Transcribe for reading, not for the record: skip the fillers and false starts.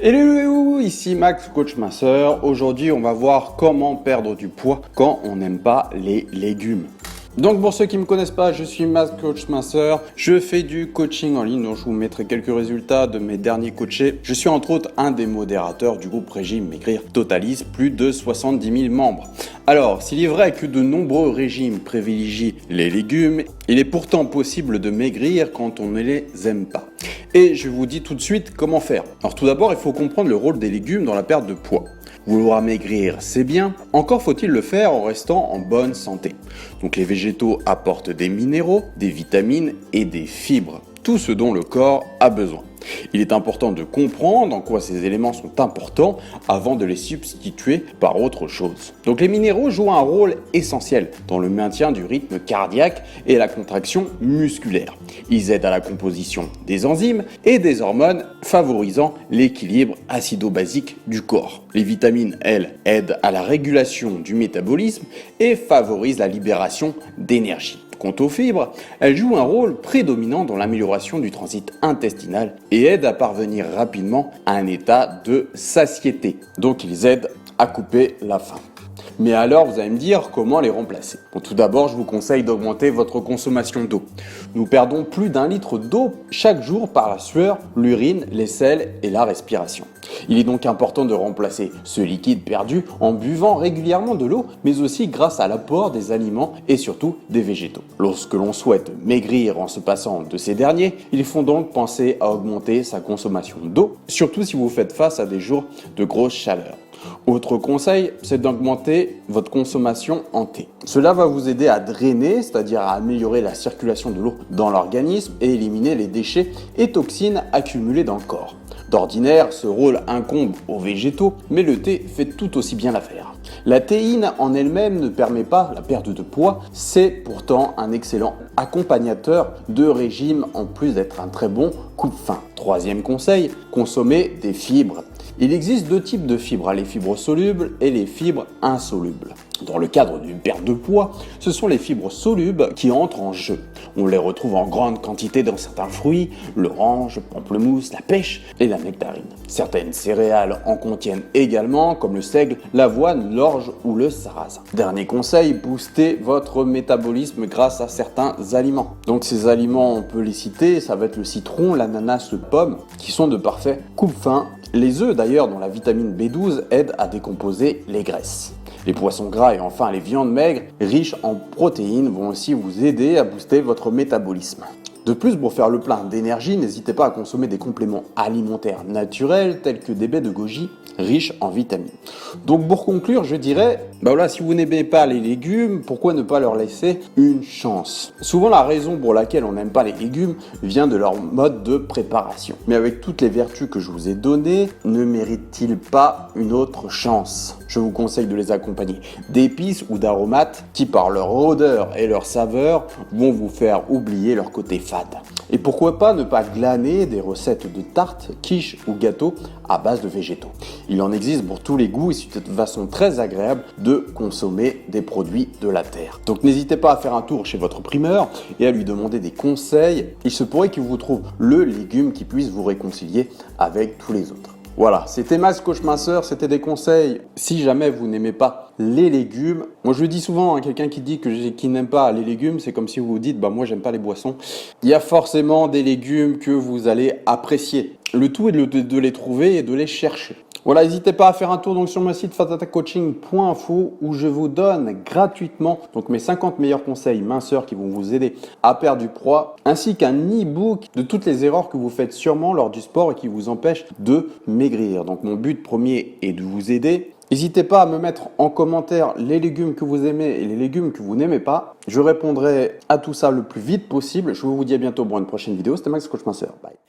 Hello, ici Max, coach minceur. Aujourd'hui, on va voir comment perdre du poids quand on n'aime pas les légumes. Donc pour ceux qui ne me connaissent pas, je suis Max, coach minceur. Je fais du coaching en ligne, donc je vous mettrai quelques résultats de mes derniers coachés. Je suis entre autres un des modérateurs du groupe Régime Maigrir Totalise, plus de 70 000 membres. Alors, s'il est vrai que de nombreux régimes privilégient les légumes, il est pourtant possible de maigrir quand on ne les aime pas. Et je vous dis tout de suite comment faire. Alors tout d'abord, il faut comprendre le rôle des légumes dans la perte de poids. Vouloir maigrir, c'est bien, encore faut-il le faire en restant en bonne santé. Donc les végétaux apportent des minéraux, des vitamines et des fibres, tout ce dont le corps a besoin. Il est important de comprendre en quoi ces éléments sont importants avant de les substituer par autre chose. Donc les minéraux jouent un rôle essentiel dans le maintien du rythme cardiaque et la contraction musculaire. Ils aident à la composition des enzymes et des hormones, favorisant l'équilibre acido-basique du corps. Les vitamines, elles, aident à la régulation du métabolisme et favorisent la libération d'énergie. Quant aux fibres, elles jouent un rôle prédominant dans l'amélioration du transit intestinal et aident à parvenir rapidement à un état de satiété. Donc ils aident à couper la faim. Mais alors, vous allez me dire comment les remplacer. Bon, tout d'abord, je vous conseille d'augmenter votre consommation d'eau. Nous perdons plus d'1 litre d'eau chaque jour par la sueur, l'urine, les selles et la respiration. Il est donc important de remplacer ce liquide perdu en buvant régulièrement de l'eau, mais aussi grâce à l'apport des aliments et surtout des végétaux. Lorsque l'on souhaite maigrir en se passant de ces derniers, il faut donc penser à augmenter sa consommation d'eau, surtout si vous faites face à des jours de grosse chaleur. Autre conseil, c'est d'augmenter votre consommation en thé. Cela va vous aider à drainer, c'est-à-dire à améliorer la circulation de l'eau dans l'organisme et éliminer les déchets et toxines accumulés dans le corps. D'ordinaire, ce rôle incombe aux végétaux, mais le thé fait tout aussi bien l'affaire. La théine en elle-même ne permet pas la perte de poids, c'est pourtant un excellent accompagnateur de régime en plus d'être un très bon coupe-faim. Troisième conseil, consommer des fibres. Il existe deux types de fibres, les fibres solubles et les fibres insolubles. Dans le cadre d'une perte de poids, ce sont les fibres solubles qui entrent en jeu. On les retrouve en grande quantité dans certains fruits, l'orange, le pamplemousse, la pêche et la nectarine. Certaines céréales en contiennent également, comme le seigle, l'avoine, l'orge ou le sarrasin. Dernier conseil, boostez votre métabolisme grâce à certains aliments. Donc ces aliments, on peut les citer, ça va être le citron, l'ananas, le pomme, qui sont de parfaits coupe-faim. Les œufs d'ailleurs, dont la vitamine B12 aide à décomposer les graisses. Les poissons gras et enfin les viandes maigres, riches en protéines, vont aussi vous aider à booster votre métabolisme. De plus, pour faire le plein d'énergie, n'hésitez pas à consommer des compléments alimentaires naturels tels que des baies de goji riches en vitamines. Donc pour conclure, je dirais, si vous n'aimez pas les légumes, pourquoi ne pas leur laisser une chance? Souvent la raison pour laquelle on n'aime pas les légumes vient de leur mode de préparation. Mais avec toutes les vertus que je vous ai données, ne méritent-ils pas une autre chance? Je vous conseille de les accompagner d'épices ou d'aromates qui, par leur odeur et leur saveur, vont vous faire oublier leur côté fade. Et pourquoi pas ne pas glaner des recettes de tartes, quiches ou gâteaux à base de végétaux. Il en existe pour tous les goûts et c'est une façon très agréable de consommer des produits de la terre. Donc n'hésitez pas à faire un tour chez votre primeur et à lui demander des conseils. Il se pourrait qu'il vous trouve le légume qui puisse vous réconcilier avec tous les autres. Voilà, c'était Max, coach minceur, c'était des conseils. Si jamais vous n'aimez pas les légumes, moi je le dis souvent, quelqu'un qui dit qui n'aime pas les légumes, c'est comme si vous vous dites, moi j'aime pas les boissons. Il y a forcément des légumes que vous allez apprécier. Le tout est de les trouver et de les chercher. Voilà, n'hésitez pas à faire un tour donc sur mon site fatatacoaching.info où je vous donne gratuitement mes 50 meilleurs conseils minceurs qui vont vous aider à perdre du poids, ainsi qu'un e-book de toutes les erreurs que vous faites sûrement lors du sport et qui vous empêchent de maigrir. Donc mon but premier est de vous aider. N'hésitez pas à me mettre en commentaire les légumes que vous aimez et les légumes que vous n'aimez pas. Je répondrai à tout ça le plus vite possible. Je vous dis à bientôt pour une prochaine vidéo. C'était Max, coach minceur. Bye.